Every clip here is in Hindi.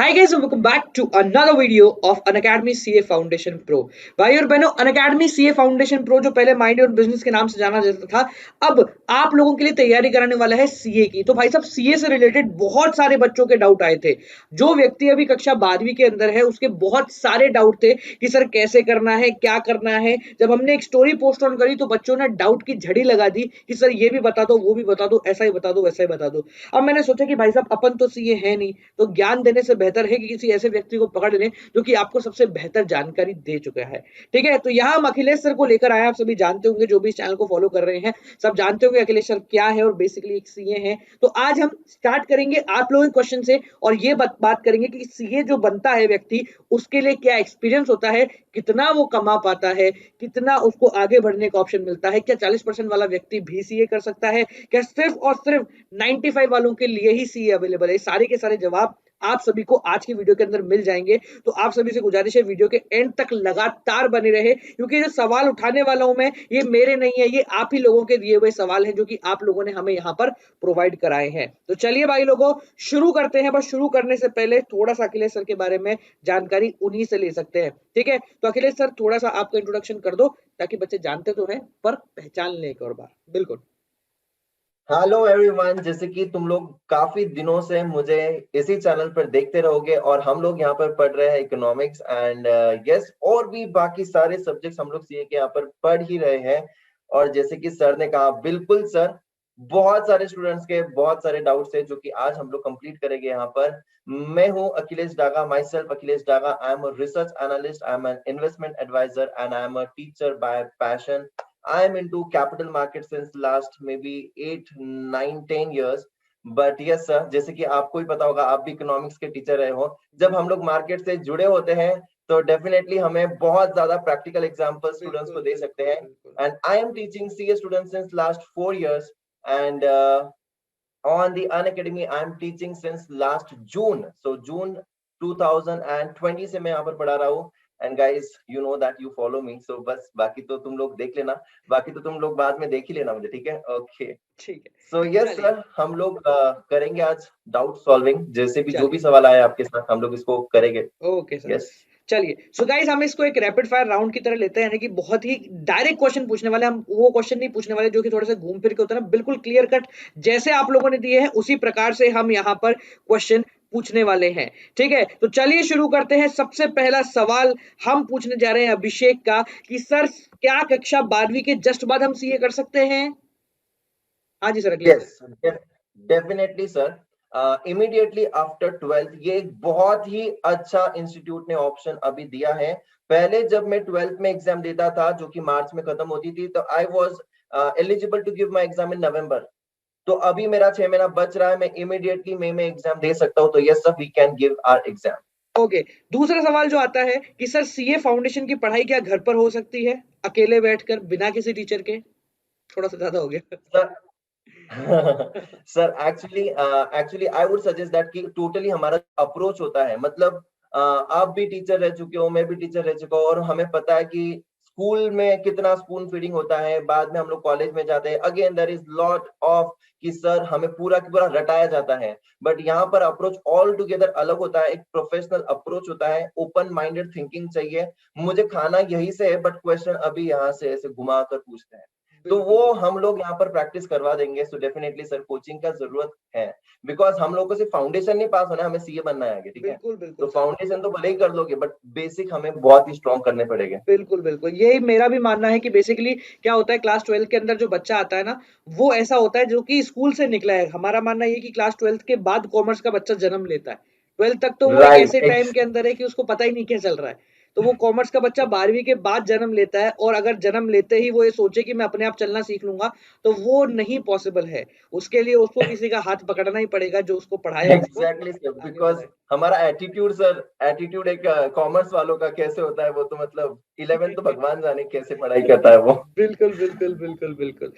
Hi guys, welcome back to another video of Unacademy CA foundation pro. भाई और बहनों, अनअकैडमी सीए फाउंडेशन प्रो जो पहले माइंड योर बिजनेस के नाम से जाना जाता था, अब आप लोगों के लिए तैयारी कराने वाला है सीए की। तो भाई साहब, सीए से रिलेटेड बहुत सारे बच्चों के डाउट आए थे। जो व्यक्ति अभी कक्षा 12वीं के अंदर है, उसके बहुत सारे डाउट थे कि सर कैसे करना है, क्या करना है। जब हमने एक स्टोरी पोस्ट ऑन करी तो बच्चों ने डाउट की झड़ी लगा दी कि सर ये भी बता दो, वो भी बता दो, ऐसा ही बता दो, वैसा ही बता दो। अब मैंने सोचा कि भाई साहब, अपन तो सीए है नहीं, तो ज्ञान देने से बेहतर है कि किसी ऐसे व्यक्ति को पकड़ लें जो कि आपको सबसे बेहतर जानकारी दे चुका है। ठीक है, तो यहाँ हम अखिलेश सर को लेकर आए। आप सभी जानते होंगे, जो भी इस चैनल को फॉलो कर रहे हैं सब जानते होंगे अखिलेश सर क्या है और बेसिकली एक सीए है। तो आज हम स्टार्ट करेंगे आप लोगों के क्वेश्चन से और ये बात करेंगे कि सीए जो बनता है व्यक्ति, उसके लिए क्या एक्सपीरियंस होता है, कितना वो कमा पाता है, कितना उसको आगे बढ़ने का ऑप्शन मिलता है, क्या 40% वाला व्यक्ति भी सीए कर सकता है, क्या सिर्फ और सिर्फ 95 वालों के लिए ही सीए अवेलेबल है। सारे के सारे जवाब आप सभी को आज की वीडियो के अंदर मिल जाएंगे। तो आप सभी से गुजारिश है वीडियो के एंड तक लगातार बने रहे, क्योंकि जो सवाल उठाने वाला हूं मैं, ये मेरे नहीं है, ये आप ही लोगों के दिए हुए सवाल हैं जो कि आप लोगों ने हमें यहाँ पर प्रोवाइड कराए हैं। तो चलिए भाई लोगों, शुरू करते हैं। बस शुरू करने से पहले थोड़ा सा अखिलेश सर के बारे में जानकारी उन्हीं से ले सकते हैं। ठीक है, तो अखिलेश सर थोड़ा सा आपका इंट्रोडक्शन कर दो, ताकि बच्चे जानते तो हैं पर पहचान लें एक और बार। बिल्कुल। Hello everyone. जैसे कि तुम लोग काफी दिनों से मुझे इसी चैनल पर देखते रहोगे और हम लोग यहाँ पर पढ़ रहे हैं इकोनॉमिक्स एंड यस, और भी बाकी सारे सब्जेक्ट्स हम लोग सीए के यहाँ पर पढ़ ही रहे हैं। और जैसे कि सर ने कहा, बिल्कुल सर, बहुत सारे स्टूडेंट्स के बहुत सारे डाउट्स है जो कि आज हम लोग कंप्लीट करेंगे यहाँ पर। मैं हूँ Akhilesh Daga, myself Akhilesh Daga. I am a research analyst, I am an investment advisor and I am a teacher by passion. I am into capital markets since last maybe 8, 9, 10 years. But yes sir, जैसे कि आपको ही पता होगा, आप भी इकोनॉमिक्स के टीचर रहे हो, जब हम लोग मार्केट से जुड़े होते हैं तो डेफिनेटली हमें बहुत ज्यादा प्रैक्टिकल एग्जांपल स्टूडेंट्स को बिल्कुल दे सकते बिल्कुल हैं. बिल्कुल। And I am teaching CA students since last 4 years. And on the Unacademy I am teaching since last June. So June 2020 से मैं यहाँ पर पढ़ा रहा हूँ. And guys, you know that you follow me. So बस बाकी तो तुम लोग देख लेना, बाकी तो तुम लोग बाद में देख ही लेना मुझे, ठीक है? ओके. ठीक है, सो यस चलिए सर, हम लोग करेंगे आज डाउट सॉल्विंग. जैसे भी जो भी चलिए। सवाल आए आपके साथ हम लोग इसको करेंगे. Okay sir. यस. चलिए, सो गाइस, हम इसको एक रैपिड फायर राउंड की तरह लेते हैं, यानी कि बहुत ही डायरेक्ट क्वेश्चन पूछने वाले। हम वो क्वेश्चन नहीं पूछने वाले जो कि थोड़े से घूम फिर के होता है ना, बिल्कुल क्लियर कट जैसे आप लोगों ने दिए हैं उसी प्रकार से हम यहाँ पर क्वेश्चन पूछने वाले हैं। ठीक है, तो चलिए शुरू करते हैं। सबसे पहला सवाल हम पूछने जा रहे हैं अभिषेक का कि सर, क्या कक्षा 12वीं के जस्ट बाद हम सीए कर सकते हैं? हाँ जी सर, अगले sir. Yes, definitely sir. Immediately after 12th ये एक बहुत ही अच्छा इंस्टीट्यूट ने ऑप्शन अभी दिया है. पहले जब मैं 12th में एग्जाम देता था जो कि मार्च में खत्म होती थी, तो I was eligible to give my exam in November. तो अभी मेरा 6 महीना बच रहा है, मैं इमीडिएटली मई में एग्जाम दे सकता हूँ. तो yes sir, we can give our exam. Okay, दूसरा सवाल जो आता है कि सर, सीए फाउंडेशन की पढ़ाई क्या घर पर हो सकती है, अकेले बैठकर बिना किसी टीचर के? थोड़ा सा ज्यादा हो गया। Sir sir actually I would suggest that कि टोटली हमारा अप्रोच होता है, मतलब आप भी टीचर रह चुके हो, मैं भी टीचर रह चुका हूँ, और हमें पता है कि स्कूल में कितना स्पून फीडिंग होता है. बाद में हम लोग कॉलेज में जाते हैं, again there is lot of कि सर हमें पूरा की पूरा रटाया जाता है. बट यहाँ पर अप्रोच ऑल टुगेदर अलग होता है, एक प्रोफेशनल अप्रोच होता है, ओपन माइंडेड थिंकिंग चाहिए. मुझे खाना यही से है, बट क्वेश्चन अभी यहाँ से ऐसे घुमा कर पूछते हैं. तो बिल्कुल वो बिल्कुल हम लोग यहाँ पर प्रैक्टिस करवा देंगे. सो डेफिनेटली सर, कोचिंग का जरूरत है, बिकॉज हम लोग को सिर्फ फाउंडेशन नहीं पास होना है, हमें सीए बनना है आगे, ठीक है? बिल्कुल बिल्कुल तो सर। फाउंडेशन तो भले ही कर लोगे, बट बेसिक हमें बहुत ही स्ट्रॉन्ग करने पड़ेंगे. बिल्कुल बिल्कुल, यही मेरा भी मानना है कि बेसिकली क्या होता है, क्लास 12 के अंदर जो बच्चा आता है ना, वो ऐसा होता है जो कि स्कूल से निकला है। हमारा मानना ये कि क्लास 12 के बाद कॉमर्स का बच्चा जन्म लेता है। 12 तक तो वो एक राइट. ऐसे टाइम के अंदर है कि उसको पता ही नहीं क्या चल रहा है। तो वो कॉमर्स का बच्चा 12वीं के बाद जन्म लेता है, और अगर जन्म लेते ही वो ये सोचे कि मैं अपने आप चलना सीख लूंगा, तो वो नहीं पॉसिबल है। उसके लिए उसको किसी का हाथ पकड़ना ही पड़ेगा जो उसको पढ़ाए, उसको एग्जैक्टली सर, आगे बिकॉज बढ़ाए। हमारा एटीट्यूड सर, एटीट्यूड एक कॉमर्स वालों का कैसे होता है, वो तो मतलब 11 तो भगवान जाने कैसे पढ़ाई करता है वो. बिल्कुल बिल्कुल बिल्कुल बिल्कुल।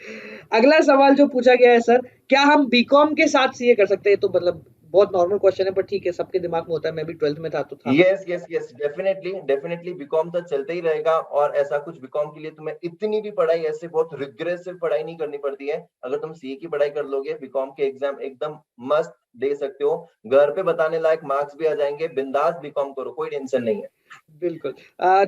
अगला सवाल जो पूछा गया है सर, क्या हम बीकॉम के साथ सीए कर सकते हैं? तो मतलब बहुत नॉर्मल क्वेश्चन है, पर ठीक है, सबके दिमाग में होता है, मैं भी 12th में था तो था। Yes yes yes, definitely BCom तो चलते ही रहेगा। और ऐसा कुछ बीकॉम के लिए तुम्हें इतनी भी पढ़ाई, ऐसे बहुत रिग्रेसिव पढ़ाई नहीं करनी पड़ती है। अगर तुम सीए की पढ़ाई कर लोगे, बीकॉम के एग्जाम एकदम मस्त दे सकते हो, घर पे बताने लायक मार्क्स भी आ जाएंगे। बिंदास बीकॉम करो, कोई टेंशन नहीं है। बिल्कुल।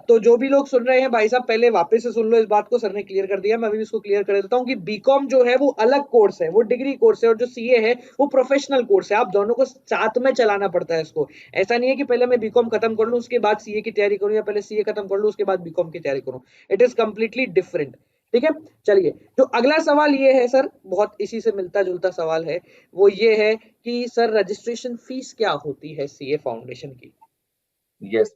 तो जो भी लोग सुन रहे हैं भाई साहब, पहले वापस से सुन लो इस बात को, सर ने क्लियर कर दिया, मैं भी इसको क्लियर कर देता हूँ कि बीकॉम जो है वो अलग कोर्स है, वो डिग्री कोर्स है, और जो सीए है वो प्रोफेशनल कोर्स है। आप दोनों को साथ में चलाना पड़ता है इसको। ऐसा नहीं है कि पहले मैं बीकॉम खत्म कर लूँ उसके बाद सीए की तैयारी करूँ, या पहले सीए खत्म कर लूँ उसके बाद बीकॉम की तैयारी करूँ। It is completely different. ठीक है, चलिए, जो अगला सवाल ये है सर, बहुत इसी से मिलता जुलता सवाल है, वो ये है कि सर रजिस्ट्रेशन फीस क्या होती है सीए फाउंडेशन की? यस,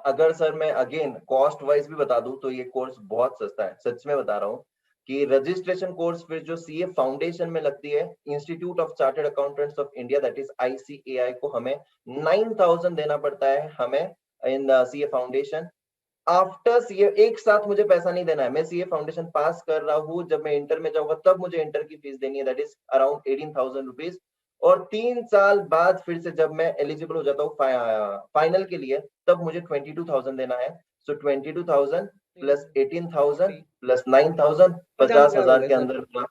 अगर सर मैं अगेन कॉस्ट वाइज भी बता दूं तो ये कोर्स बहुत सस्ता है, सच में बता रहा हूँ। कि रजिस्ट्रेशन कोर्स फिर जो सीए फाउंडेशन में लगती है, institute of chartered accountants of India, that is ICAI को हमें 9,000 देना पड़ता है हमें इन सीए फाउंडेशन। आफ्टर सीए एक साथ मुझे पैसा नहीं देना है। मैं सीए फाउंडेशन पास कर रहा हूँ, जब मैं इंटर में जाऊंगा तब मुझे इंटर की फीस देनी है, दैट इज अराउंड 18,000 रुपीज। और 3 साल बाद फिर से जब मैं एलिजिबल हो जाता हूँ फाइनल के लिए, तब मुझे 22,000 देना है। सो 22,000 प्लस 18,000 प्लस 9,000, 50,000 हो 50,000 गए के सर। अंदर पूरा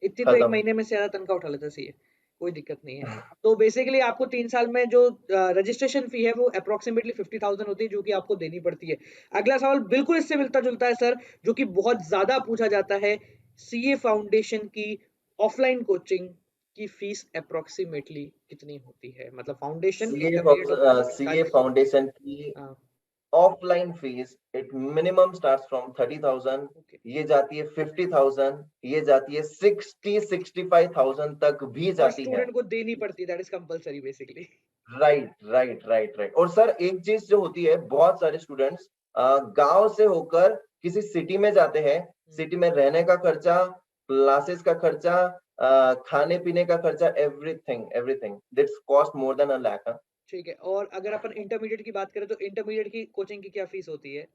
इतनी तो एक खत्म। महीने में से ज्यादा तनख्वाह उठा लेता सीए, कोई दिक्कत नहीं है। तो बेसिकली आपको 3 साल में जो रजिस्ट्रेशन फी है वो अप्रोक्सीमेटली 50,000 होती है, जो कि आपको देनी पड़ती है। अगला सवाल बिल्कुल इससे मिलता जुलता है सर, जो कि बहुत ज्यादा पूछा जाता है, सीए फाउंडेशन की ऑफलाइन कोचिंग की फीस अप्रोक्सीमेटली कितनी होती है? मतलब फाउंडेशन, इंटरमीडिएट और कोचिंग सीए सारी। फाउंडेशन की हाँ। Offline fees it minimum starts from 30,000, okay. ये जाती है 50,000, ये जाती है 65,000 तक भी और जाती है। स्टूडेंट को देनी पड़ती है, that is compulsory basically. Right. और सर एक चीज जो होती है, बहुत सारे स्टूडेंट्स गांव से होकर किसी सिटी में जाते हैं। सिटी में रहने का खर्चा, क्लासेस का खर्चा, खाने पीने का खर्चा, everything everything that's cost more than a lakh. ठीक है, और अगर अपन इंटरमीडिएट की बात करें तो इंटरमीडिएट की कोचिंग की क्या फीस होती है?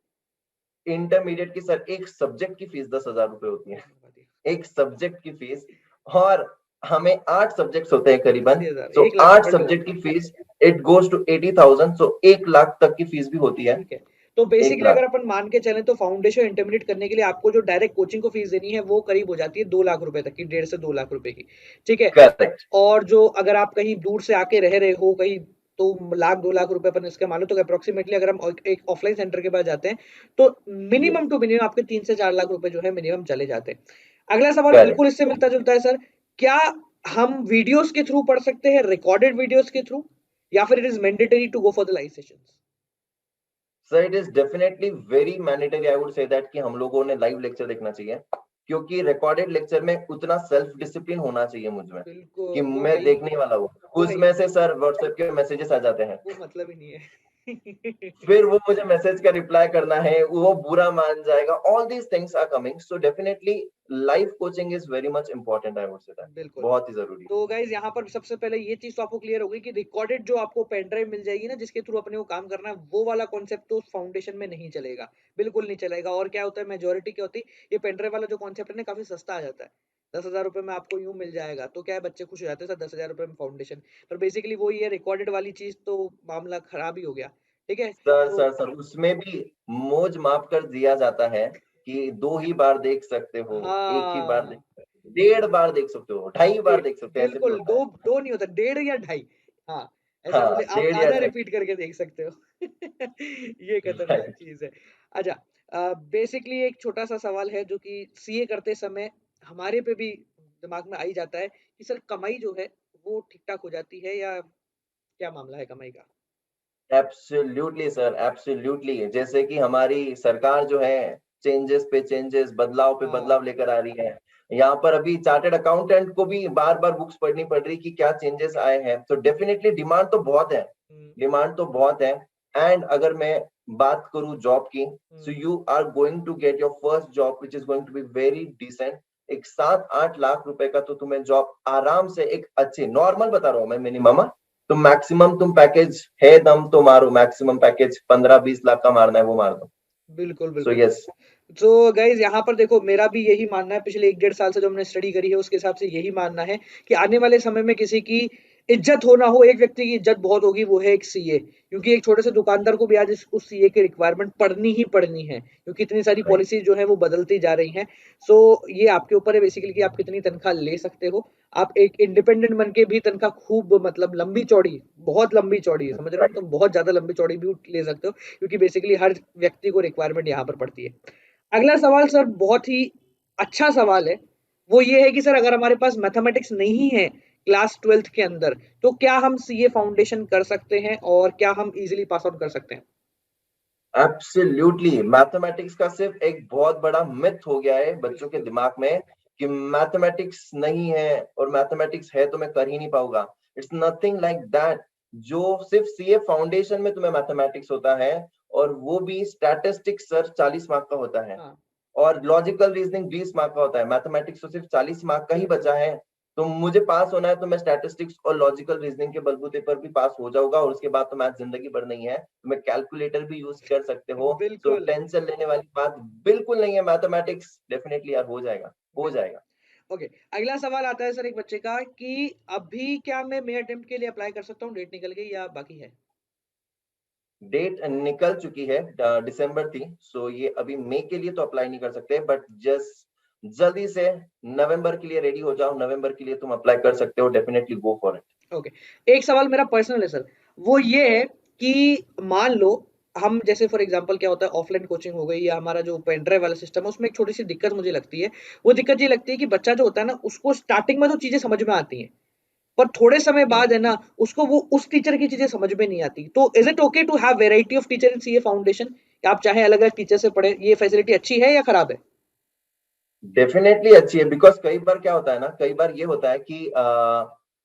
इंटरमीडिएट की सर एक सब्जेक्ट की फीस 10,000 रुपए होती है, बहुत बढ़िया। एक सब्जेक्ट की फीस। और हमें 8 सब्जेक्ट्स होते हैं करीबन। 80,000, सो 1 लाख 8 डबल हो सब्जेक्ट गया। की फीस इट गोज टू 80,000, सो 1 लाख तक की फीस भी होती है। ठीक है, तो एक बेसिकली अगर लाख अपन मान के चलें तो फाउंडेशन इंटरमीडिएट करने के लिए आपको जो डायरेक्ट कोचिंग को फीस देनी है वो करीब हो जाती है 2 लाख रुपए तक की, 1.5 से 2 लाख रुपए की। ठीक है। करेक्ट। और जो अगर आप कहीं दूर से आके रह रहे हो कहीं, तो 1 लाख 2 लाख रुपए अपन इसके मान लो, तो अप्रोक्सीमेटली अगर हम एक ऑफलाइन सेंटर के पास जाते हैं तो मिनिमम टू मिनिमम आपके 3 से 4 लाख रुपए जो है मिनिमम चले जाते हैं। अगला सवाल बिल्कुल करेक्ट इससे मिलता जुलता है सर, क्या हम वीडियोस के थ्रू पढ़ सकते हैं, रिकॉर्डेड वीडियोस के थ्रू, या फिर it is mandatory to go for the live sessions? Sir, it is definitely very mandatory, I would say that कि हम लोगों ने लाइव लेक्चर देखना चाहिए। क्योंकि रिकॉर्डेड लेक्चर में उतना सेल्फ डिसिप्लिन होना चाहिए मुझ में कि बिल्कुल, वो मैं है ही नहीं। देखने वाला हूँ। वो है ही उसमें नहीं। से सर व्हाट्सएप के मैसेजेस आ जाते हैं, वो मतलब ही नहीं है। फिर वो मुझे मैसेज का रिप्लाई करना है, वो बुरा मान जाएगा। All these things are coming, so definitely live coaching is very much important, I would say that बिल्कुल। बहुत ही जरूरी तो गाइज यहाँ पर सबसे पहले ये चीज तो आपको क्लियर होगी कि रिकॉर्डेड जो आपको पेन ड्राइव मिल जाएगी ना, जिसके थ्रू अपने को काम करना है, वो वाला कॉन्सेप्ट तो फाउंडेशन में नहीं चलेगा। बिल्कुल नहीं चलेगा। और क्या होता है, मेजोरिटी क्या होती है, ये पेन ड्राइव वाला जो कॉन्सेप्ट है ना, काफी सस्ता आ जाता है। 10,000 रुपए में आपको यूं मिल जाएगा, तो क्या है, बच्चे खुश हो जाते हैं सर 10,000 रुपए में फाउंडेशन। पर बेसिकली वही है, रिकॉर्डेड वाली चीज तो मामला खराब ही हो गया। ठीक है, तो सर उसमें भी मौज माप कर दिया जाता है कि 2 ही बार देख सकते हो, एक ही बार देख हाँ, सकते हो, 1.5 बार देख सकते हो, 2.5 बार देख सकते हो, ऐसे भी बिल्कुल, होता दो है। दो नहीं होता, 1.5 या 2.5। हाँ, ऐसा हाँ, बोले आप 1.5 या आधा 2.5। रिपीट करके देख सकते हो। ये खतरनाक राइट। चीज है। अच्छा, बेसिकली एक छोटा सा सवाल है जो कि सीए करते समय हमारे पे भी दिमाग में आ ही जाता है कि सर कमाई जो है वो ठीक ठाक हो जाती है, या क्या मामला है कमाई का? Absolutely sir, absolutely. जैसे कि हमारी सरकार जो है चेंजेस पे चेंजेस, बदलाव पे हाँ। बदलाव लेकर आ रही है। यहाँ पर अभी चार्टर्ड अकाउंटेंट को भी बार बार बुक्स पढ़नी पड़ रही कि क्या चेंजेस आए हैं। तो डेफिनेटली डिमांड तो बहुत है, हम्म। डिमांड तो बहुत है। एंड अगर मैं बात करूं जॉब की, so hmm. You are going to get your first job which is going to be very decent. एक 7-8 लाख रुपए का तो तुम्हें जॉब आराम से, एक अच्छी नॉर्मल बता रहा हूँ मैं, मिनिमम। तो मैक्सिमम तुम पैकेज है दम तो मारो, मैक्सिमम पैकेज 15-20 लाख का मारना है वो मार दो। बिल्कुल सो बिल्कुल। यस। तो गाइज यहाँ पर देखो, मेरा भी यही मानना है, पिछले 1 डेढ़ साल से जो हमने स्टडी करी है उसके हिसाब से यही मानना है कि आने वाले समय में किसी की इज्जत हो ना हो, एक व्यक्ति की इज्जत बहुत होगी, वो है एक सीए, क्योंकि एक छोटे से दुकानदार को भी आज उस सीए की रिक्वायरमेंट पढ़नी ही पढ़नी है, क्योंकि इतनी सारी राइट। पॉलिसी जो है वो बदलती जा रही हैं। सो ये आपके ऊपर है बेसिकली कि आप कितनी तनख्वाह ले सकते हो। आप एक इंडिपेंडेंट बन के भी तनख्वाह खूब मतलब लंबी चौड़ी, बहुत लंबी चौड़ी, समझ रहे हो, राइट। मतलब बहुत ज्यादा लंबी चौड़ी भी ले सकते हो, क्योंकि बेसिकली हर व्यक्ति को रिक्वायरमेंट यहाँ पर पड़ती है। अगला सवाल सर बहुत ही अच्छा सवाल है। वो ये है कि सर अगर हमारे पास मैथमेटिक्स नहीं है क्लास 12th के अंदर, तो क्या हम सीए फाउंडेशन कर सकते हैं और क्या हम इजीली पास आउट कर सकते हैं? एब्सोल्युटली, मैथमेटिक्स का सिर्फ एक बहुत बड़ा मिथ हो गया है बच्चों के बिल्कुल। दिमाग में कि मैथमेटिक्स नहीं है और मैथमेटिक्स है तो मैं कर ही नहीं पाऊंगा। It's nothing like that. जो सिर्फ सीए फाउंडेशन में तुम्हें मैथमेटिक्स होता है, और वो भी स्टैटिस्टिक्स सर 40 मार्क का होता है, हाँ, और लॉजिकल रीजनिंग 20 मार्क का होता है। मैथमेटिक्स तो सिर्फ 40 मार्क का ही बिल्कुल। बचा है। तो मुझे पास होना है तो मैं स्टैटिस्टिक्स और लॉजिकल रीजनिंग के बलबूते पर भी पास हो जाऊंगा, और उसके बाद तो मैथ जिंदगी भर नहीं है, तो मैं कैलकुलेटर भी यूज कर सकते हो। तो बिल्कुल, टेंशन लेने वाली बात बिल्कुल नहीं है। मैथमेटिक्स डेफिनेटली यार हो जाएगा, हो बिल्कुल। जाएगा। ओके, अगला सवाल आता है सर एक बच्चे का कि अभी क्या मैं मे अटेम्प्ट के लिए अप्लाई कर सकता हूँ? डेट निकल गई या बाकी है? डेट निकल चुकी है, दिसंबर थी, सो ये अभी मई के लिए तो अप्लाई नहीं कर सकते, बट जस्ट जल्दी से नवंबर के लिए रेडी हो जाओ। नवंबर के लिए तुम अप्लाई कर सकते हो, definitely go for it. Okay, एक सवाल मेरा पर्सनल है सर, वो ये है कि मान लो हम जैसे फॉर एग्जांपल क्या होता है, ऑफलाइन कोचिंग हो गई या हमारा जो पेन ड्राइव वाला सिस्टम है, उसमें एक छोटी सी दिक्कत मुझे लगती है। वो दिक्कत ये लगती है कि बच्चा जो होता है ना, उसको स्टार्टिंग में तो चीजें समझ में आती हैं, पर थोड़े समय बाद है ना, उसको वो उस टीचर की चीजें समझ में नहीं आती। तो is it okay to have variety of teacher in CA foundation, कि आप चाहे अलग अलग टीचर से पढ़े? ये फैसिलिटी अच्छी है या खराब है? डेफिनेटली अच्छी है, बिकॉज कई बार क्या होता है ना, कई बार ये होता है कि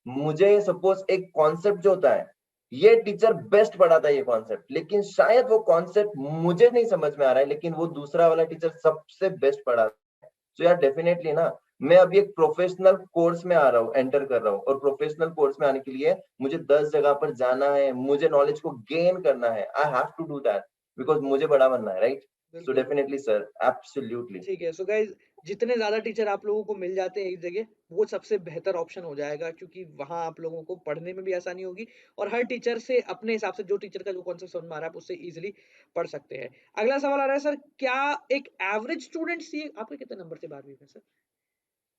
मुझे सपोज एक कॉन्सेप्ट जो होता है, ये टीचर बेस्ट पढ़ाता है ये कॉन्सेप्ट, लेकिन शायद वो कॉन्सेप्ट मुझे नहीं समझ में आ रहा है, लेकिन वो दूसरा वाला टीचर सबसे बेस्ट पढ़ाता है। तो यार डेफिनेटली ना, मैं अभी एक प्रोफेशनल कोर्स में आ रहा हूँ, एंटर कर रहा हूँ, और प्रोफेशनल कोर्स में आने के लिए मुझे 10 जगह पर जाना है, मुझे नॉलेज को गेन करना है। I have to do that, because मुझे बड़ा बनना है, राइट? सो बिल्कुल। Definitely sir, absolutely. ठीक है, सो गाइज जितने ज्यादा टीचर आप लोगों को मिल जाते हैं एक जगह, वो सबसे बेहतर ऑप्शन हो जाएगा, क्योंकि वहां आप लोगों को पढ़ने में भी आसानी होगी और हर टीचर से अपने हिसाब से जो टीचर का जो कॉन्सेप्ट समझ में आ रहा है आप उससे इजीली पढ़ सकते हैं। अगला सवाल आ रहा है सर, क्या एक एवरेज स्टूडेंट सी, आपके कितने नंबर थे 12वीं में सर?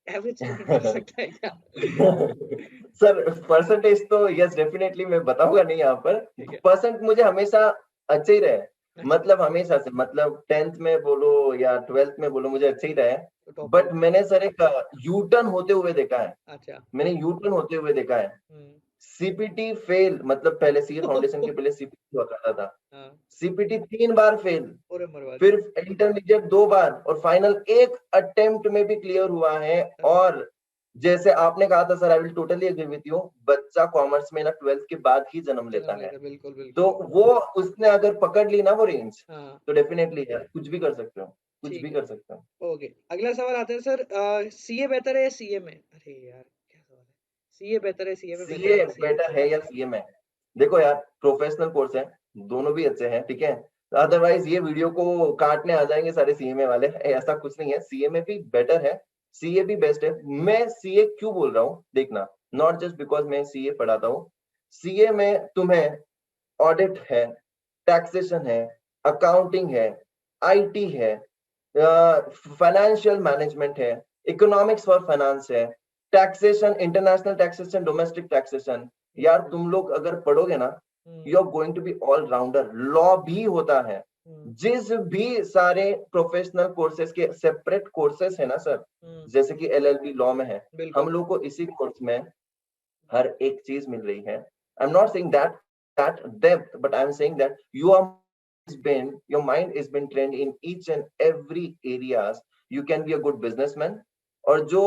एवरेज स्टूडेंट कर सकता है क्या? सर परसेंटेज तो यस डेफिनेटली मैं बताऊंगा नहीं यहाँ पर। ठीक है। परसेंट मुझे हमेशा अच्छे ही रहे, मतलब हमेशा से, मतलब 10th में बोलो या 12th में बोलो, मुझे अच्छे ही रहे। तो टॉप पे बट होगा। मैंने सर एक यू टर्न होते हुए देखा है। अच्छा। मैंने यू टर्न होते हुए देखा है। हम्म। सीपीटी फेल, मतलब पहले सीए फाउंडेशन के पहले सीपीटी हुआ करता था। हाँ। सीपीटी 3 बार फेल, और मरवा फिर दिया। इंटरमीडिएट 2 बार, और फाइनल एक अटेम्प्ट में भी क्लियर हुआ है। हाँ, और जैसे आपने कहा था sir, I will totally agree with you, बच्चा कॉमर्स में ना 12th के बाद ही जन्म लेता जन्म है। लेता, बिल्कुल तो बिल्कुल। वो उसने अगर पकड़ ली ना वो रेंज, हाँ। तो डेफिनेटली यार कुछ भी कर सकते हो, कुछ भी ठीक है। कर सकते हो। ओके, अगला सवाल आता है सर, सीए बेहतर है या सीए में? अरे यार क्या सवाल है, सीए बेहतर है, सीए में बेहतर है सीए या सीए में? बेटर है या सीए में? देखो यार, प्रोफेशनल कोर्स है, दोनों भी अच्छे हैं, ठीक है। अदरवाइज ये वीडियो को काटने आ जाएंगे सारे सीएमए वाले, ऐसा कुछ नहीं है, सीए में भी बेटर है, सीए भी बेस्ट है। मैं सीए क्यों बोल रहा हूँ देखना, नॉट जस्ट बिकॉज मैं सीए पढ़ाता हूँ। सीए में तुम्हें ऑडिट है, टैक्सेशन है, अकाउंटिंग है, आईटी है, फाइनेंशियल मैनेजमेंट है, इकोनॉमिक्स फॉर फाइनेंस है, taxation, international taxation, domestic taxation. यार बिल्कुल। तुम लोग अगर पढ़ोगे ना, hmm. You are going to be all rounder. Law भी होता है। हम्म। जिस भी सारे प्रोफेशनल कोर्सेज के सेपरेट कोर्सेज है ना सर, हम्म। जैसे कि एलएलबी लॉ में है, हम बिल्कुल। लोग को इसी कोर्स में हर एक चीज मिल रही है। I am not saying that depth, but I am saying that you are your mind has been trained in each and every areas. You can be a good businessman, और जो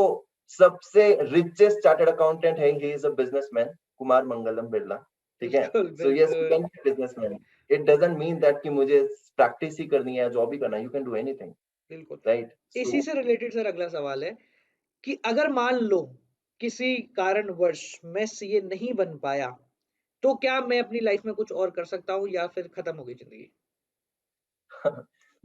सबसे richest chartered accountant है, he is a businessman, Kumar Mangalam Birla, ठीक है। बिल्कुल। So yes, you बिल्कुल। can be a businessman. It doesn't mean that कि मुझे प्रैक्टिस ही करनी है, जॉब ही करना है, you can do anything, बिल्कुल। right? इसी So से रिलेटेड सर अगला सवाल है कि अगर मान लो किसी कारणवश मैं सीए नहीं बन पाया, तो क्या मैं अपनी लाइफ में कुछ और कर सकता हूँ या फिर खत्म हो गई जिंदगी?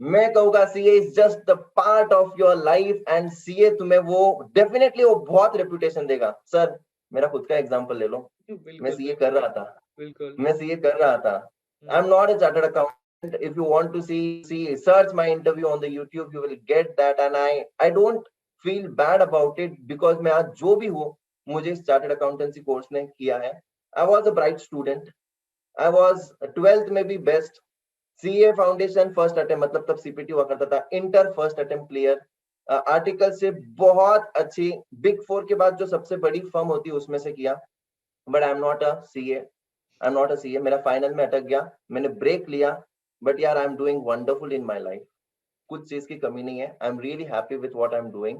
मैं कहूँगा CA is just the part of your life, and CA तुम्हें वो डेफिनेटली वो बहुत रेपुटेशन देगा सर। मेरा खुद का एग्जांपल ले लो, मैं बिल्कुल, सीए कर बिल्कुल, रहा था, बिल्कुल। मैं सीए कर रहा था। I um, am not a chartered accountant, if you want to see search my interview on the YouTube, you will get that, and I don't feel bad about it, because मैं आज जो भी हूँ, मुझे इस चार्टर्ड अकाउंटेंसी कोर्स ने किया है। I was a bright student, I was 12th में भी best, CA foundation first attempt, मतलब तब सीपीटी हुआ करता था, inter first attempt clear, article से बहुत अच्छी, बिग फोर के बाद जो सबसे बड़ी फर्म होती है उसमें से किया। But I am not a CA, I am not a CA, मेरा फाइनल में अटक गया, मैंने ब्रेक लिया। बट यार, I am doing wonderful in my life, कुछ चीज की कमी नहीं है, I am really happy with what I am doing.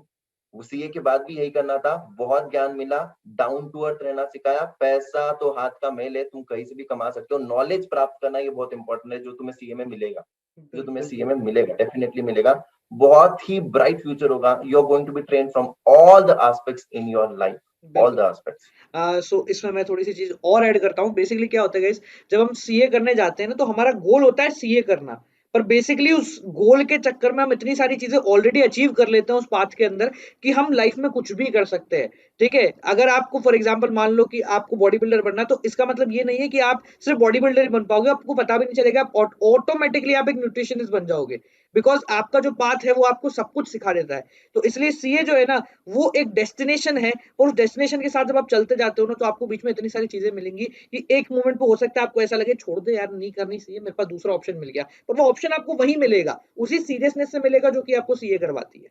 CA के बाद भी यही करना था, बहुत ज्ञान मिला, डाउन टू अर्थ रहना सिखाया, पैसा तो हाथ का मेल है, तुम कहीं से भी कमा सकते हो, नॉलेज प्राप्त करना ये बहुत इंपॉर्टेंट है, जो तुम्हें सीए में मिलेगा, जो तुम्हें बिल्कुल, सीए में मिलेगा, डेफिनेटली मिलेगा, बहुत ही ब्राइट फ्यूचर होगा, you are going to be train from all the aspects in your life, all बिल्कुल। The aspects. सो इसमें मैं थोड़ी-सी चीज़ और ऐड करता हूँ। बेसिकली क्या होता है गाइज़, जब हम सीए करने जाते हैं ना, तो हमारा गोल होता है सीए करना। पर बेसिकली उस गोल के चक्कर में हम इतनी सारी चीज़ें ऑलरेडी अचीव कर लेते हैं उस पाथ के अंदर कि हम लाइफ़ में कुछ भी कर सकते हैं, ठीक है? अगर आपको फॉर एग्ज़ाम्पल मान लो कि आपको बॉडी बिल्डर बनना है, तो इसका मतलब ये नहीं है कि आप सिर्फ़ बॉडी बिल्डर ही बन पाओगे, आपको पता भी नहीं चलेगा, आप ऑटोमैटिकली आप एक न्यूट्रिशनिस्ट बन जाओगे। बिकॉज़ आपका जो पाथ है, वो आपको सब कुछ सिखा देता है। तो इसलिए सीए जो है ना, वो एक डेस्टिनेशन है और उस डेस्टिनेशन के साथ जब आप चलते जाते हो ना, तो आपको बीच में इतनी सारी चीजें मिलेंगी कि एक मोमेंट पे हो सकता है आपको ऐसा लगे छोड़ दे यार, नहीं करनी चाहिए, मेरे पास दूसरा ऑप्शन मिल गया, पर वो ऑप्शन आपको वहीं मिलेगा, उसी सीरियसनेस से मिलेगा जो कि आपको सीए करवाती है।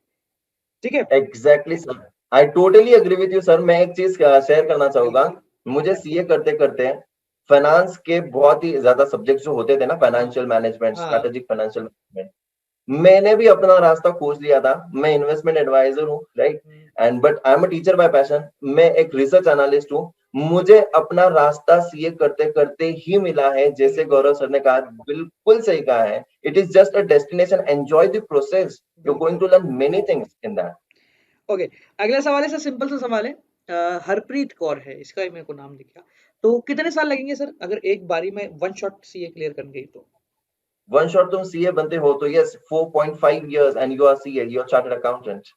ठीक है? Exactly sir, I totally agree with you sir. मैं एक चीज शेयर करना चाहूंगा, बिल्कुल। मुझे सीए करते करते फाइनेंस के बहुत ही ज्यादा सब्जेक्ट जो होते थे ना, हाँ, फाइनेंशियल मैनेजमेंट, हाँ। स्ट्रेटेजिक फाइनेंशियल मैनेजमेंट, मैंने भी अपना रास्ता खोज लिया था। मैं इन्वेस्टमेंट एडवाइजर हूँ, right, hmm, and but I am a teacher by passion, मैं एक रिसर्च एनालिस्ट हूँ। मुझे अपना रास्ता सीए करते करते ही मिला है, जैसे बिल्कुल, गौरव सर ने कहा, बिल्कुल सही कहा है, it is just a destination, enjoy the process, you are going बिल्कुल। To learn many things in that. Okay, अगला सवाल है सर, सिंपल सा सवाल है। हरप्रीत कौर है इसका, ही मेरे को नाम दिखा। तो कितने साल लगेंगे सर अगर एक बारी में वन शॉट सीए क्लियर कर गई तो? वन शॉट तुम सीए बनते हो तो yes, 4.5 years and you are CA, you are chartered accountant.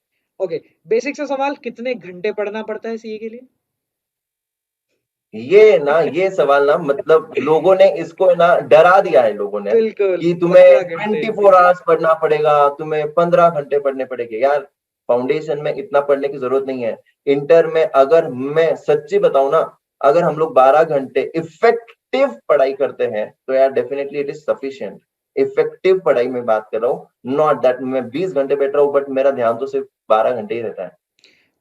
Okay, basic सा सवाल, कितने घंटे पढ़ना पड़ता है सीए के लिए? ये सवाल ना, मतलब लोगों ने इसको ना डरा दिया है लोगों ने, बिल्कुल, कि तुम्हें 15 घंटे। 24 hours पढ़ना पड़ेगा, तुम्हें 15 घंटे पढ़ने पड़ेंगे। यार, फाउंडेशन में इतना पढ़ने की जरूरत नहीं है। इंटर में अगर मैं सच्ची बताऊं ना, अगर हम लोग 12 घंटे इफेक्टिव पढ़ाई करते हैं तो यार definitely it is sufficient. Effective पढ़ाई में बात कर रहा हूँ, नॉट दैट मैं 20 घंटे बैठ रहा हूँ बट मेरा ध्यान तो सिर्फ 12 घंटे ही रहता है।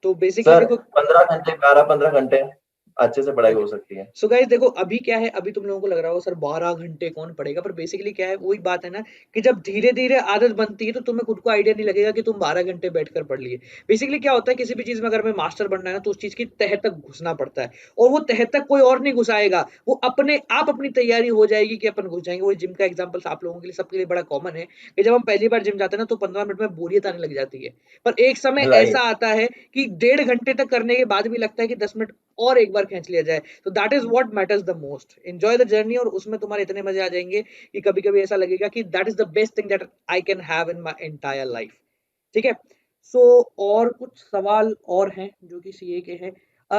तो बेसिकली सर, देखो। 15 घंटे, 12-15 घंटे अच्छे से पढ़ाई ओके, हो सकती है। सो गाइस देखो, अभी क्या है, अभी तुम लोगों को लग रहा होगा सर 12 घंटे कौन पढ़ेगा, पर बेसिकली क्या है, वही बात है ना कि जब धीरे धीरे आदत बनती है तो तुम्हें खुद को आइडिया नहीं लगेगा कि तुम 12 घंटे बैठकर पढ़ लिए। बेसिकली क्या होता है, किसी भी चीज में अगर हमें मास्टर बनना है ना, तो उस चीज की तह तक घुसना पड़ता है, और वो तह तक कोई और नहीं घुसाएगा, वो अपने आप अपनी तैयारी हो जाएगी कि अपन घुस जाएंगे। वही जिम का एग्जाम्पल आप लोगों के लिए, सबके लिए बड़ा कॉमन है कि जब हम पहली बार जिम जाते हैं ना, तो 15 मिनट में बोरियत आने लग जाती है, पर एक समय ऐसा राइट। आता है कि 1.5 घंटे तक करने के बाद भी लगता है कि 10 मिनट और एक बार खींच लिया जाए। तो that is what matters the most, enjoy the journey, और उसमें तुम्हारे इतने मजे आ जाएंगे कि कभी कभी ऐसा लगेगा कि that is the best thing that I can have in my entire life. ठीक है? सो और कुछ सवाल और हैं जो कि सीए के हैं।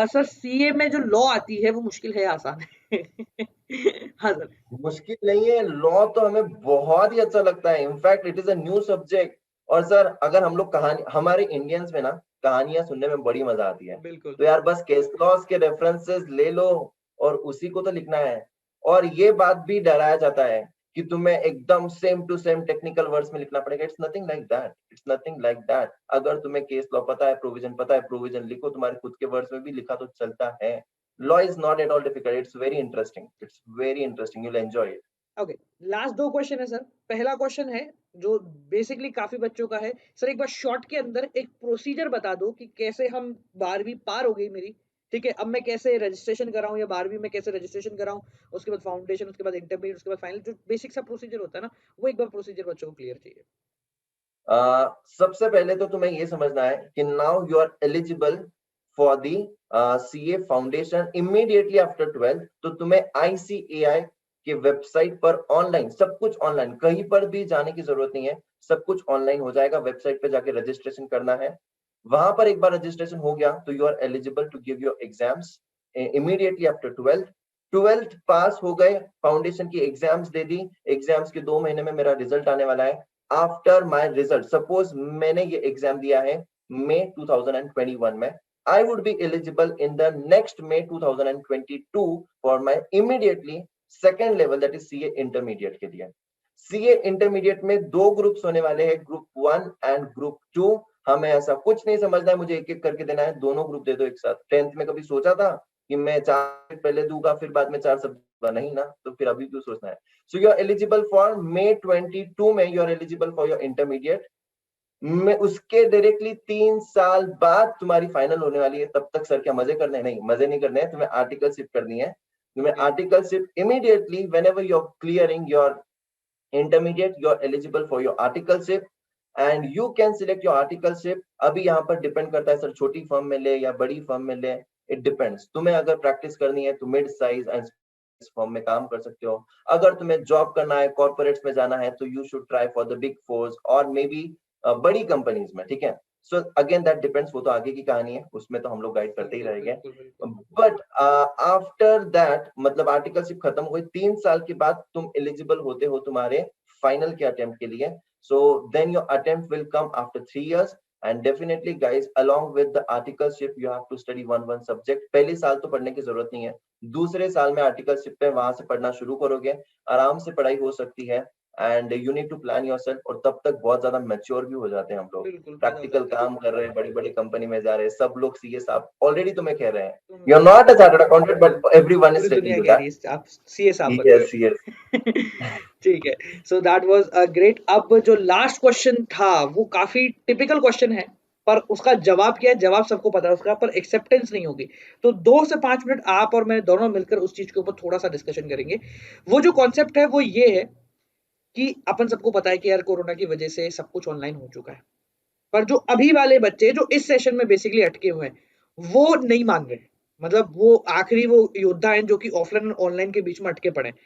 सर, सीए में जो लॉ आती है वो मुश्किल है, आसान है? हाँ सर। मुश्किल नहीं है, लॉ तो हमें बहुत ही अच्छा लगता है, in fact it is a new subject. और सर, अगर हम लोग कहानी, हमारे इंडियंस में ना कहानियां सुनने में बड़ी मजा आती है, बिल्कुल, तो यार बस केस लॉस के रेफरेंसेस ले लो और उसी को तो लिखना है। और ये बात भी डराया जाता है कि तुम्हें एकदम same to same technical words में लिखना पड़ेगा, it's nothing like that, it's nothing like that. अगर तुम्हें केस लॉ पता है, प्रोविजन पता है, प्रोविजन लिखो, तुम्हारे खुद के वर्ड्स में भी लिखा तो चलता है। Law is not at all difficult, it's very interesting, it's very interesting, you will enjoy it. Okay. Last दो क्वेश्चन है सर। पहला क्वेश्चन है जो बेसिकली काफी बच्चों का है, सर एक बार शॉर्ट के अंदर एक प्रोसीजर बता दो कि कैसे हम, 12वीं पार हो गई मेरी, ठीक है, अब मैं कैसे रजिस्ट्रेशन कराऊं, या 12वीं में कैसे रजिस्ट्रेशन कराऊं, उसके बाद फाउंडेशन, उसके बाद इंटरमीडिएट, उसके बाद फाइनल, जो बेसिक सा प्रोसीजर होता है ना, वो एक बार प्रोसीजर बच्चों को क्लियर चाहिए। सबसे पहले तो तुम्हें ये समझना है कि now you are eligible for the CA foundation immediately after 12th। तो तुम्हें आईसीएआई के वेबसाइट पर ऑनलाइन, सब कुछ ऑनलाइन, कहीं पर भी जाने की जरूरत नहीं है, सब कुछ ऑनलाइन हो जाएगा। वेबसाइट पे जाके रजिस्ट्रेशन करना है, वहां पर एक बार रजिस्ट्रेशन हो गया तो you are eligible to give your exams. immediately after 12th पास हो गए, फाउंडेशन की एग्जाम्स दे दी, एग्जाम्स के 2 महीने में मेरा रिजल्ट आने वाला है। आफ्टर माय रिजल्ट, सपोज मैंने ये एग्जाम दिया है मई 2021 में, I would be eligible in the next May 2022 for my immediately second level, that is CA intermediate के लिए। CA intermediate में 2 ग्रुप्स होने वाले हैं, ग्रुप 1 एंड ग्रुप 2। हमें ऐसा कुछ नहीं समझना है, मुझे एक एक करके देना है, दोनों ग्रुप दे दो एक साथ। 10th में कभी सोचा था कि मैं 4 पहले दूंगा फिर बाद में 4 सब दूंगा? नहीं ना, तो फिर अभी क्यों सोचना है? So you are eligible for May 22 में, you are eligible for your intermediate में। उसके डायरेक्टली 3 साल बाद तुम्हारी फाइनल होने वाली है। तब तक सर क्या मजे करने हैं? नहीं, मजे नहीं करने हैं, तुम्हें आर्टिकलशिप करनी है। तुम्हें articleship immediately whenever you are clearing your intermediate, you are eligible for your articleship and you can select your articleship। अभी यहाँ पर डिपेंड करता है सर, छोटी फर्म में ले या बड़ी फर्म में ले, इट डिपेंड्स। तुम्हें अगर प्रैक्टिस करनी है तो मिड साइज एंड फर्म में काम कर सकते हो। अगर तुम्हें जॉब करना है, कॉर्पोरेट्स में जाना है, तो you should try for the big force और मे बी बड़ी कंपनीज में, ठीक है। सो अगेन दैट डिपेंड्स, वो तो आगे की कहानी है, उसमें तो हम लोग गाइड करते ही रहेंगे। बट आफ्टर दैट, मतलब आर्टिकलशिप खत्म हुई 3 साल के बाद तुम एलिजिबल होते हो तुम्हारे फाइनल के अटेम्प्ट के लिए। So then your attempt will come after 3 years and definitely guys, along with the articleship you have to study one subject। पहले साल तो पढ़ने की जरूरत नहीं है, दूसरे साल में आर्टिकलशिप पे वहां से पढ़ना शुरू करोगे, आराम से पढ़ाई हो सकती है। And you need to plan yourself, और तब तक बहुत ज्यादा मैच्योर भी हो जाते हैं हम लोग। प्रैक्टिकल काम कर रहे हैं, बड़ी बड़ी कंपनी में जा रहे हैं, सब लोग सीए साहब ऑलरेडी तुम्हें कह रहे हैं। You are not a chartered accountant but everyone is telling you that आप सीए साहब बन गए। Yes yes. ठीक है, so that was a great. अब जो लास्ट क्वेश्चन था वो काफी टिपिकल क्वेश्चन है, पर उसका जवाब क्या है, जवाब सबको पता है उसका, पर एक्सेप्टेंस नहीं होगी। तो 2 से 5 मिनट आप और मैं दोनों मिलकर उस चीज के ऊपर थोड़ा सा डिस्कशन करेंगे। वो जो कॉन्सेप्ट है वो ये है कि अपन सबको पता है कि यार कोरोना की वजह से सब कुछ ऑनलाइन हो चुका है, पर जो अभी वाले बच्चे जो इस सेशन में बेसिकली अटके हुए हैं वो नहीं मान रहे। मतलब वो आखिरी वो योद्धा हैं जो कि ऑफलाइन और ऑनलाइन के बीच में अटके पड़े हैं,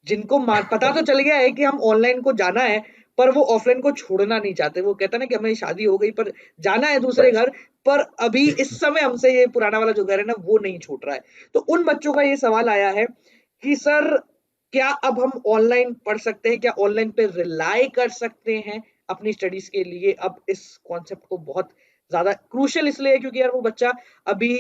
जिनको पता तो चल गया है कि हम ऑनलाइन को जाना है, पर वो ऑफलाइन को छोड़ना नहीं चाहते। वो कहता ना कि हमें शादी हो गई पर जाना है दूसरे घर, पर अभी इस समय हमसे ये पुराना वाला जो घर है ना वो नहीं छूट रहा है। तो उन बच्चों का ये सवाल आया है कि सर क्या अब हम ऑनलाइन पढ़ सकते हैं, क्या ऑनलाइन पे रिलाई कर सकते हैं अपनी स्टडीज के लिए? अब इस कॉन्सेप्ट को बहुत ज्यादा क्रूशियल इसलिए है क्योंकि यार वो बच्चा अभी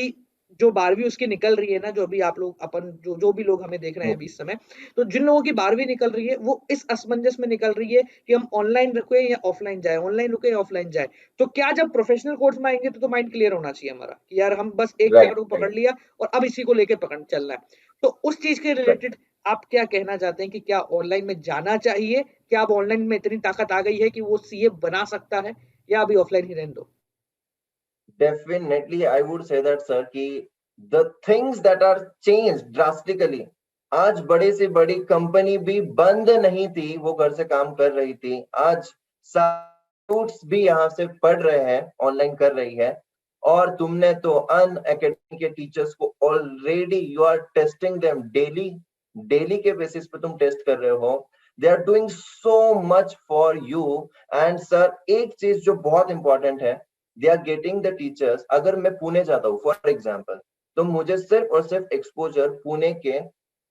जो 12वीं उसकी निकल रही है ना, जो अभी आप लोग अपन जो भी लोग हमें देख रहे हैं अभी इस समय, तो जिन लोगों की 12वीं निकल रही है वो इस असमंजस में निकल रही है कि हम ऑनलाइन रुके या ऑफलाइन जाए, ऑनलाइन रुके या ऑफलाइन जाए। तो क्या जब प्रोफेशनल कोर्स में आएंगे तो माइंड क्लियर होना चाहिए हमारा कि यार हम बस एक जगह को पकड़ लिया और अब इसी को लेके पकड़ चलना है। तो उस चीज के रिलेटेड आप क्या कहना चाहते हैं कि क्या ऑनलाइन में जाना चाहिए? क्या अब ऑनलाइन में इतनी ताकत आ गई है कि वो सीए बना सकता है, या अभी ऑफलाइन ही रहने दो? Definitely, I would say that sir कि the things that are changed drastically। आज बड़े से बड़ी कंपनी भी बंद नहीं थी, वो घर से काम कर रही थी। आज स्टूडेंट्स भी यहाँ से पढ़ रहे हैं, ऑनलाइन कर रही है। और तुमने तो अन अकेडमी के टीचर्स को already you are testing them daily, daily के बेसिस पे तुम टेस्ट कर रहे हो। They are doing so much for you. And sir एक चीज जो बहुत इंपॉर्टेंट है, they are getting the teachers. अगर मैं पुणे जाता हूँ फॉर एग्जाम्पल, तो मुझे सिर्फ और सिर्फ एक्सपोजर पुणे के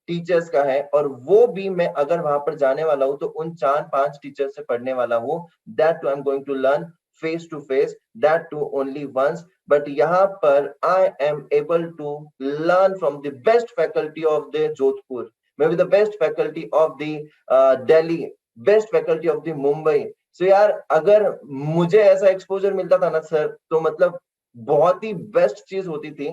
टीचर्स का है, और वो भी मैं अगर वहां पर जाने वाला हूँ तो उन 4-5 टीचर से पढ़ने वाला हूँ। That to I am going to learn face to face, that to only once. But यहाँ पर I am able to learn from the best faculty of the Jodhpur, maybe the best faculty of the Delhi, best faculty of the Mumbai. So यार अगर मुझे ऐसा एक्सपोजर मिलता था ना सर, तो मतलब बहुत ही बेस्ट चीज होती थी।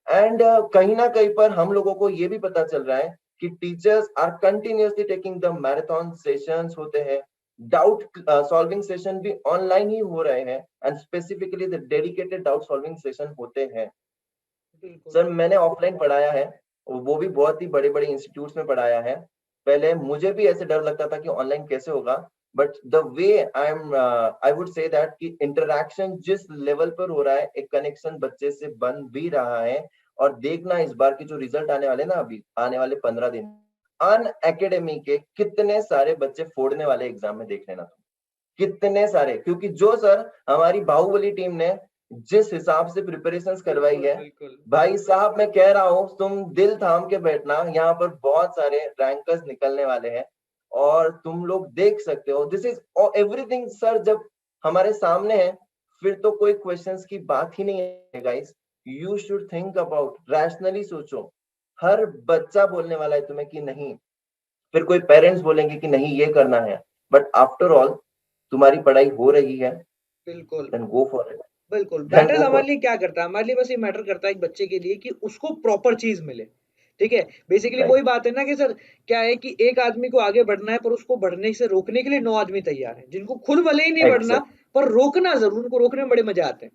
एंड कहीं ना कहीं पर हम लोगों को ये भी पता चल रहा है कि teachers are continuously taking the marathon sessions होते हैं, डाउट सॉल्विंग सेशन भी ऑनलाइन ही हो रहे हैं, and specifically the dedicated doubt solving session होते हैं। सर मैंने ऑफलाइन पढ़ाया है, वो भी बहुत ही बड़े बड़े इंस्टीट्यूट्स में पढ़ाया है। पहले मुझे भी ऐसे डर लगता था कि ऑनलाइन कैसे होगा, but the way I would say that कि इंटरेक्शन जिस लेवल पर हो रहा है, एक कनेक्शन बच्चे से बन भी रहा है। और देखना इस बार के जो रिजल्ट आने वाले ना, अभी आने वाले 15 दिन, अन एकेडमी के कितने सारे बच्चे फोड़ने वाले एग्जाम में, देख लेना तुम कितने सारे। क्योंकि जो सर हमारी बाहुबली टीम ने जिस हिसाब से प्रिपरेशंस करवाई बिल्कुल है, बिल्कुल भाई साहब मैं कह रहा हूँ तुम दिल थाम के बैठना, यहाँ पर बहुत सारे रैंकर्स निकलने वाले हैं और तुम लोग देख सकते हो। दिस इज एवरीथिंग सर, जब हमारे सामने है फिर तो कोई क्वेश्चंस की बात ही नहीं है guys. You should think about, rationally सोचो। हर बच्चा बोलने वाला है तुम्हें कि नहीं, फिर कोई पेरेंट्स बोलेंगे कि नहीं ये करना है, बट आफ्टर ऑल तुम्हारी पढ़ाई हो रही है, बिल्कुल देन गो फॉर इट, बिल्कुल देन मैटर्स गो हमारे फॉर लिए क्या करता है, हमारे लिए बस ये मैटर करता है एक बच्चे के लिए कि उसको प्रॉपर चीज मिले। ठीक है, बेसिकली राइट। वही बात है ना कि सर क्या है कि एक आदमी को आगे बढ़ना है पर उसको बढ़ने से रोकने के लिए 9 आदमी तैयार हैं जिनको खुद भले ही नहीं बढ़ना एग्जैक्ट। पर रोकना जरूर, उनको रोकने में बड़े मजे आते हैं।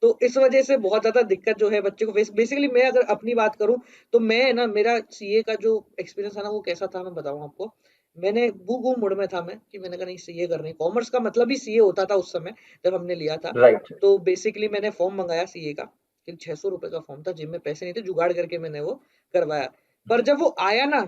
तो इस वजह से बहुत ज्यादा दिक्कत जो है बच्चे को बेसिकली मैं अगर अपनी बात करूं तो मैं ना मेरा सीए का जो एक्सपीरियंस था ना वो कैसा था मैं बताऊं आपको। मैंने गूगू मोड में था मैं कि मैंने कहा नहीं सीए करनी, कॉमर्स का मतलब ही सीए होता था उस समय जब हमने लिया था। राइट। तो बेसिकली मैंने फॉर्म मंगाया सीए का, लेकिन 600 रुपए का फॉर्म था, जेब में पैसे नहीं थे, जुगाड़ करके मैंने वो करवाया। पर जब वो आया ना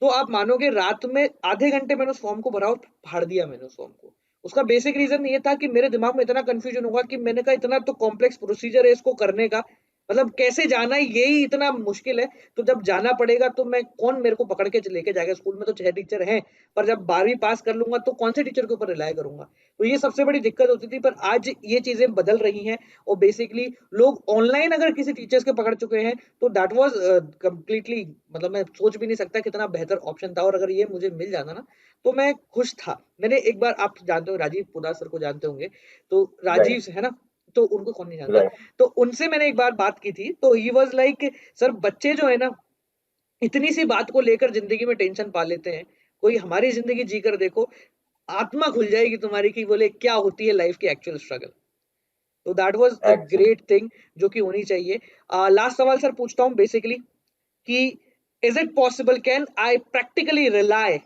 तो आप मानोगे रात में आधे घंटे मैंने उस फॉर्म को भरा और फाड़ दिया मैंने उस फॉर्म को। उसका बेसिक रीजन ये था कि मेरे दिमाग में इतना कंफ्यूजन होगा कि मैंने कहा इतना तो कॉम्प्लेक्स प्रोसीजर है इसको करने का, मतलब कैसे जाना है यही इतना मुश्किल है। तो जब जाना पड़ेगा तो मैं कौन मेरे को पकड़ के लेके जाएगा, स्कूल में तो 6 टीचर हैं पर जब 12वीं पास कर लूंगा तो कौन से टीचर के ऊपर रिलाय करूंगा। तो ये सबसे बड़ी दिक्कत होती थी, पर आज ये चीजें बदल रही हैं और बेसिकली लोग ऑनलाइन अगर किसी टीचर्स के पकड़ चुके हैं तो दैट वाज कंप्लीटली, मतलब मैं सोच भी नहीं सकता कितना बेहतर ऑप्शन था। और अगर ये मुझे मिल जाता ना तो मैं खुश था। मैंने एक बार, आप जानते हो राजीव पुदा सर को जानते होंगे, तो राजीव राइट। है ना, तो उनको कौन नहीं जानता। राइट। तो उनसे मैंने एक बार बात की थी तो ही वाज लाइक सर बच्चे जो है ना इतनी सी बात को लेकर जिंदगी में टेंशन पा लेते हैं, कोई हमारी जिंदगी जी कर देखो, आत्मा खुल जाएगी तुम्हारी कि बोले क्या होती है लाइफ की एक्चुअल स्ट्रगल। तो that was a actually. Great thing जो कि होनी चाहिए। लास्ट सवाल सर पूछता हूँ बेसिकली कि is it possible, can I practically rely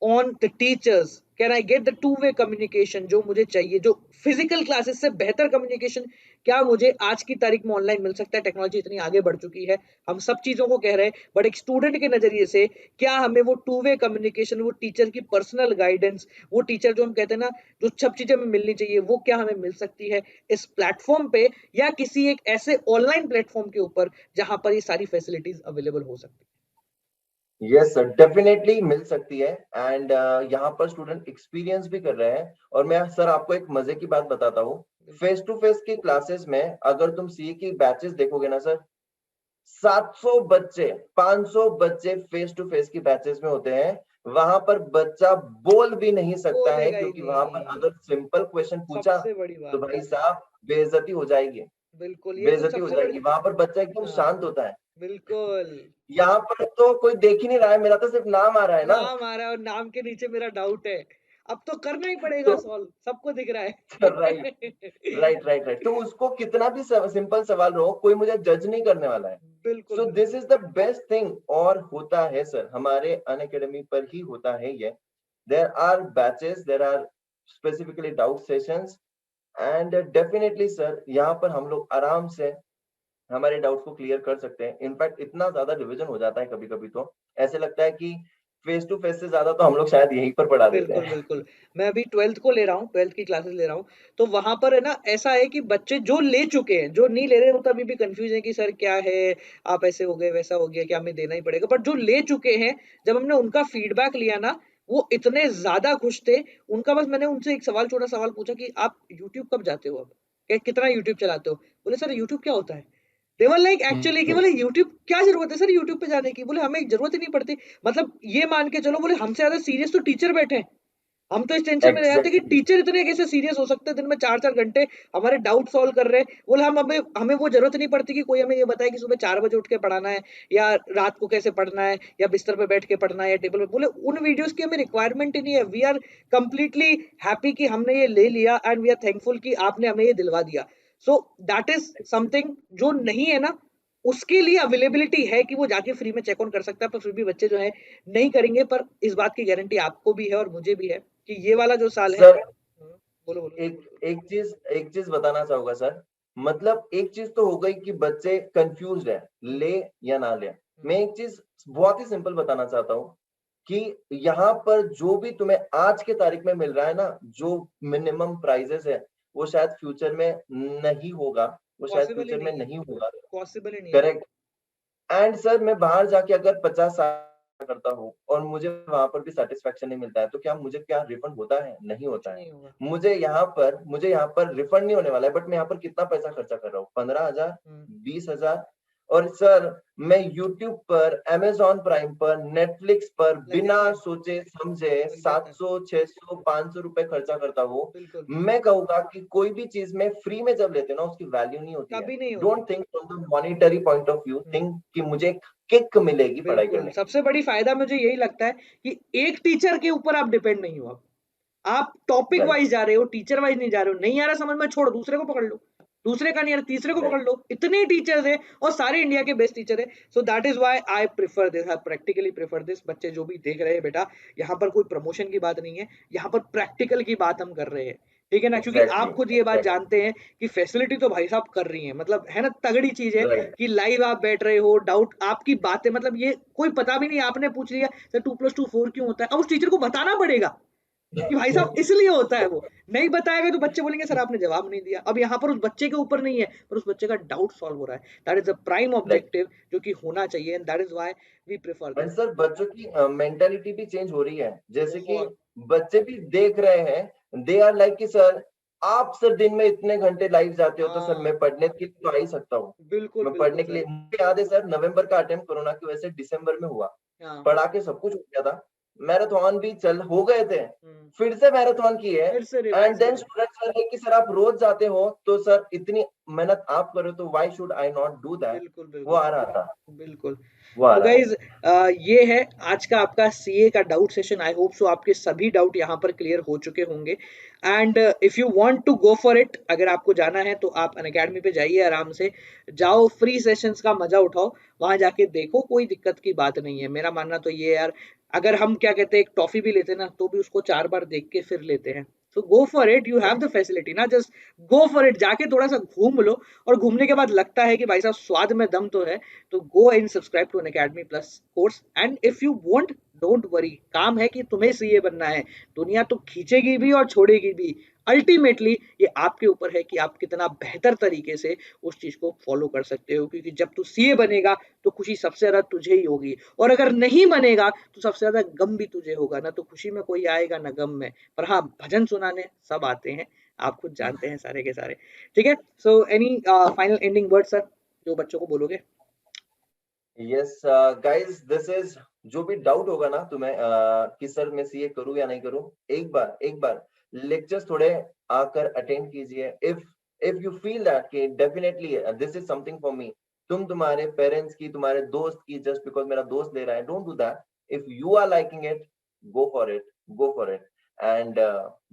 on the teachers, can I get the two way communication जो मुझे चाहिए, जो फिजिकल क्लासेस से बेहतर कम्युनिकेशन क्या मुझे आज की तारीख में ऑनलाइन मिल सकता है। टेक्नोलॉजी इतनी आगे बढ़ चुकी है, हम सब चीजों को कह रहे हैं, बट एक स्टूडेंट के नजरिए से क्या हमें वो टू वे कम्युनिकेशन, वो टीचर की पर्सनल गाइडेंस, वो टीचर जो हम कहते हैं ना जो सब चीजें हमें मिलनी चाहिए, वो क्या हमें मिल सकती है इस प्लेटफॉर्म पे या किसी एक ऐसे ऑनलाइन प्लेटफॉर्म के ऊपर जहां पर ये सारी फैसिलिटीज अवेलेबल हो सकती यस सर, डेफिनेटली मिल सकती है। एंड यहाँ पर स्टूडेंट एक्सपीरियंस भी कर रहे हैं। और मैं सर आपको एक मजे की बात बताता हूँ, है। फेस टू फेस की क्लासेस में अगर तुम सीए की बैचेस देखोगे ना सर, 700 बच्चे, 500 बच्चे फेस टू फेस की बैचेस में होते हैं। वहां पर बच्चा बोल भी नहीं सकता है, बोलेगा ही क्योंकि वहां पर नहीं, अगर सिंपल क्वेश्चन पूछा सबसे बड़ी तो बात भाई है। साहब बेइज्जती हो जाएगी। बिल्कुल, ये तो बेइज्जती हो सबसे बड़ी। जाएगी, वहां पर बच्चा एकदम हाँ, शांत होता है। बिल्कुल। यहाँ पर तो कोई देख ही नहीं रहा है, मेरा तो सिर्फ नाम आ रहा है ना। नाम आ रहा है और नाम के नीचे मेरा डाउट है। अब तो करना ही पड़ेगा तो सॉल्व, सबको दिख रहा राइट। है। राइट राइट राइट, तो उसको कितना भी सिंपल सवाल रहो, कोई मुझे जज नहीं करने वाला है। बिल्कुल, सो दिस बिल्कुल। Is the best thing. और होता है सर, हमारे अनअकैडमी पर ही होता है ये। There are batches, there are specifically doubt sessions, and definitely sir यहाँ पर हम लोग आराम से हमारे डाउट्स को क्लियर कर सकते हैं। इनफैक्ट इतना ज्यादा रिवीजन हो जाता है कभी कभी तो ऐसे लगता है कि फेस टू फेस से ज्यादा तो हम लोग शायद यहीं पर पढ़ा देते बिल्कुल, हैं। बिल्कुल। मैं अभी 12th को ले रहा हूँ, 12th की क्लासेस ले रहा हूँ, तो वहाँ पर है ना ऐसा है कि बच्चे जो ले चुके हैं, जो नहीं ले रहे वो तो अभी भी कन्फ्यूज़ है कि सर क्या है, आप ऐसे हो गए, वैसा हो गया, क्या हमें देना ही पड़ेगा? बट जो ले चुके हैं, जब हमने उनका फीडबैक लिया ना, वो इतने ज़्यादा खुश थे, उनका बस मैंने उनसे एक सवाल, छोटा सवाल पूछा कि आप यूट्यूब कब जाते हो अब? कितना यूट्यूब चलाते हो? बोले सर यूट्यूब क्या होता है? दे वर लाइक एक्चुअली कि बोले यूट्यूब क्या जरूरत है सर यूट्यूब पे जाने की? बोले हमें जरूरत ही नहीं पड़ती। मतलब ये मान के चलो, बोले हमसे ज्यादा सीरियस तो टीचर बैठे हैं। हम तो इस टेंशन में रह जाते हैं कि एग्जैक्टली। टीचर इतने कैसे सीरियस हो सकते हैं, दिन में 4-4 घंटे हमारे डाउट सॉल्व कर रहे हैं। बोले हम हमें हमें वो जरूरत नहीं पड़ती कि कोई हमें ये बताए कि सुबह 4 बजे उठ के पढ़ाना है या रात को कैसे पढ़ना है या बिस्तर पे बैठ के पढ़ना है या टेबल पे। बोले उन वीडियोस की हमें रिक्वायरमेंट ही नहीं है। वी आर कंप्लीटली हैप्पी कि हमने ये ले लिया एंड वी आर थैंकफुल कि आपने हमें ये दिलवा दिया। सो दैट इज समथिंग जो नहीं है ना, उसके लिए अवेलेबिलिटी है कि वो जाके फ्री में चेक ऑन कर सकता है, पर फिर भी बच्चे जो है नहीं करेंगे। पर इस बात की गारंटी आपको भी है और मुझे भी है कि ये वाला जो साल है। सर बोलो बोलो सर, एक बोलो। एक चीज बताना चाहूंगा सर। मतलब एक चीज तो हो गई कि बच्चे कंफ्यूज है, हम्म, ले या ना ले। मैं हम्म, एक चीज बहुत ही सिंपल बताना चाहता हूँ कि यहाँ पर जो भी तुम्हें आज के तारीख में मिल रहा है ना, जो मिनिमम प्राइजेस है वो शायद फ्यूचर में नहीं होगा, वो शायद पॉसिबल ही फ्यूचर में नहीं है, नहीं होगा। पॉसिबल ही नहीं है। करेक्ट। एंड सर मैं बाहर जाके अगर 50 साल करता हूँ और मुझे वहां पर भी सेटिस्फेक्शन नहीं मिलता है, तो क्या मुझे क्या रिफंड होता है? नहीं कुछ होता है। नहीं होगा। मुझे यहाँ पर रिफंड नहीं होने वाला है, बट मैं यहाँ पर कितना पैसा खर्चा कर रहा हूँ? 15,000, हम्म, 20,000। और सर मैं यूट्यूब पर, अमेजॉन प्राइम पर, नेटफ्लिक्स पर लग बिना जाता है, सोचे समझे लग जाता है, 700, 600, 500 रुपए खर्चा करता हूँ। बिल्कुल। मैं कहूंगा कि कोई भी चीज में फ्री में जब लेते हो ना, उसकी वैल्यू नहीं होती है। कभी नहीं होती। Don't think from the monetary point of view, hmm, think कि मुझे किक मिलेगी पढ़ाई बिल्कुल, करने की। सबसे बड़ी फायदा मुझे यही लगता है कि एक टीचर के ऊपर आप डिपेंड नहीं हो। आप टॉपिक राइट, वाइज जा रहे हो, टीचर वाइज नहीं जा रहे हो। नहीं आ रहा समझ में, छोड़, दूसरे को पकड़ लो। दूसरे का नहीं आ रहा, तीसरे को पकड़ राइट, लो। इतने टीचर्स हैं और सारे इंडिया के बेस्ट टीचर है। So that is why I prefer this, I practically prefer this. बच्चे जो भी देख रहे हैं बेटा, यहाँ पर कोई प्रमोशन की बात नहीं है, यहाँ पर प्रैक्टिकल की बात हम कर रहे हैं। ठीक है ना, क्योंकि एग्जैक्टली, आप खुद ये बात एग्जैक्टली, जानते हैं कि फैसिलिटी तो भाई साहब कर रही है, मतलब है ना, तगड़ी चीज है राइट, कि लाइव आप बैठ रहे हो, डाउट आपकी बातें, मतलब ये कोई पता भी नहीं, आपने पूछ लिया सर 2+2 4 क्यों होता है, अब उस टीचर को बताना पड़ेगा कि भाई साहब इसलिए होता है। वो नहीं बताएगा तो बच्चे बोलेंगे सर आपने जवाब नहीं दिया। अब यहाँ पर उस बच्चे के ऊपर नहीं है, पर उस बच्चे का डाउट सॉल्व हो रहा है। That is the prime right. Objective जो कि होना चाहिए, and that is why we prefer and this. Sir बच्चों की मेंटालिटी भी चेंज हो रही है, जैसे कि बहुत। बच्चे भी देख रहे हैं, दे आर लाइक कि सर आप सर दिन में इतने घंटे लाइव जाते हो, तो सर हाँ, मैं पढ़ने के लिए तो आ ही सकता हूँ। बिल्कुल मैं बिल्कुल पढ़ने के सर। लिए, मुझे याद है सर नवंबर का अटेम्प्ट कोरोना की वजह से दिसंबर में हुआ, हाँ। पढ़ा के सब कुछ हो गया था, मैराथन भी चल हो गए थे, हम्म, फिर से मैराथन की है। फिर से एंड रिवाइज देन करो। स्टूडेंट्स आर लाइक कि सर आप रोज जाते हो, तो सर इतनी मेहनत आप करो, तो why should I not do that. बिल्कुल वो बिल्कुल आ रहा था, बिल्कुल। वो आ तो रहा था। गाइज ये है आज का आपका सीए का doubt session. I hope so आपके सभी डाउट यहाँ पर क्लियर हो चुके होंगे। And if you want to go for it, अगर आपको जाना है तो आप अनअकैडमी पे जाइए, आराम से जाओ, फ्री सेशंस का मजा उठाओ, वहां जाके देखो, कोई दिक्कत की बात नहीं है। मेरा मानना तो ये है यार, अगर हम क्या कहते हैं एक टॉफी भी लेते ना, तो भी उसको 4 बार देख के फिर लेते हैं। So go for it, you have the facility ना, जस्ट गो फॉर इट, जाके थोड़ा सा घूम लो। और घूमने के बाद लगता है कि भाई साहब स्वाद में दम तो है, तो go and subscribe to Unacademy plus course. And if you want, don't worry, काम है कि तुम्हें सीए बनना है, दुनिया तो खींचेगी भी और छोड़ेगी भी। अल्टीमेटली ये आपके ऊपर है कि आप कितना बेहतर तरीके से उस चीज को फॉलो कर सकते हो, क्योंकि जब तू सीए बनेगा तो खुशी सबसे ज्यादा तुझे ही होगी, और अगर नहीं बनेगा तो सबसे ज्यादा गम भी तुझे होगा ना। तो खुशी में कोई आएगा ना गम में। पर हाँ, भजन सुनाने सब आते हैं, आप खुद जानते हैं सारे के सारे। ठीक है, so any final ending word sir, जो बच्चों को बोलोगे? यस गाइस, दिस इज, जो भी डाउट होगा ना तुम्हें कि सर मैं सीए करूँ या नहीं करूँ, एक बार लेक्चर्स थोड़े आकर अटेंड कीजिए। इफ यू फील दैट कि definitely this is something for me, तुम तुम्हारे पेरेंट्स की, तुम्हारे दोस्त की, जस्ट बिकॉज मेरा दोस्त ले रहा है, don't do that. If you are liking it, go for it, go for it. And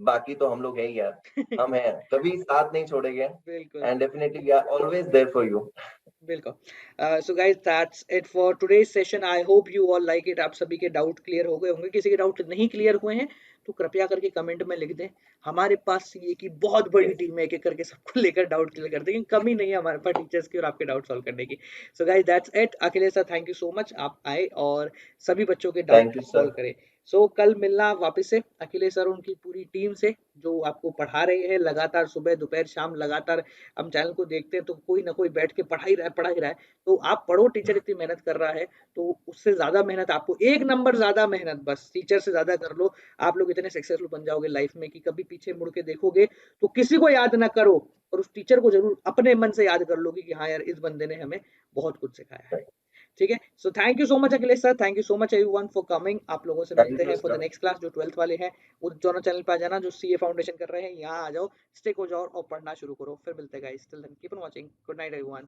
बाकी तो हम लोग है ही यार, हम हैं, कभी साथ नहीं छोड़ेंगे। बिल्कुल and definitely we are always there for you. बिल्कुल। So guys that's it for today's session. I hope you all like it. आप सभी के डाउट क्लियर हो गए होंगे। किसी के डाउट नहीं क्लियर हुए हैं तो कृपया करके कमेंट में लिख दें। हमारे पास ये की बहुत बड़ी यस, टीम है, एक एक करके सबको लेकर डाउट क्लियर कर देंगे। कमी नहीं है हमारे पास टीचर्स की और आपके डाउट सॉल्व करने की। सो guys that's it. Akhilesh sir thank you so much, आप आए और सभी बच्चों के doubt thank you solve sir. करे। सो कल मिलना वापस से अखिलेश सर उनकी पूरी टीम से, जो आपको पढ़ा रहे हैं लगातार, सुबह दोपहर शाम लगातार। हम चैनल को देखते हैं तो कोई ना कोई बैठ के पढ़ा ही रहा है, पढ़ा ही रहा है। तो आप पढ़ो, टीचर इतनी मेहनत कर रहा है तो उससे ज्यादा मेहनत आपको, 1 नंबर ज्यादा मेहनत, बस टीचर से ज्यादा कर लो। आप लोग इतने सक्सेसफुल बन जाओगे लाइफ में कि कभी पीछे मुड़ के देखोगे तो किसी को याद ना करो, और उस टीचर को जरूर अपने मन से याद कर लोगे कि हाँ यार इस बंदे ने हमें बहुत कुछ सिखाया है। ठीक है, so thank you so much Akhilesh sir, thank you so much everyone for coming. आप लोगों से मिलते थैंक यू हैं for the sir. Next class. जो 12th वाले हैं वो दोनों चैनल पे आ जाना, जो सीए फाउंडेशन कर रहे हैं यहाँ आ जाओ, स्टिक हो जाओ और पढ़ना शुरू करो। फिर मिलते हैं guys, till then keep on watching, good night everyone.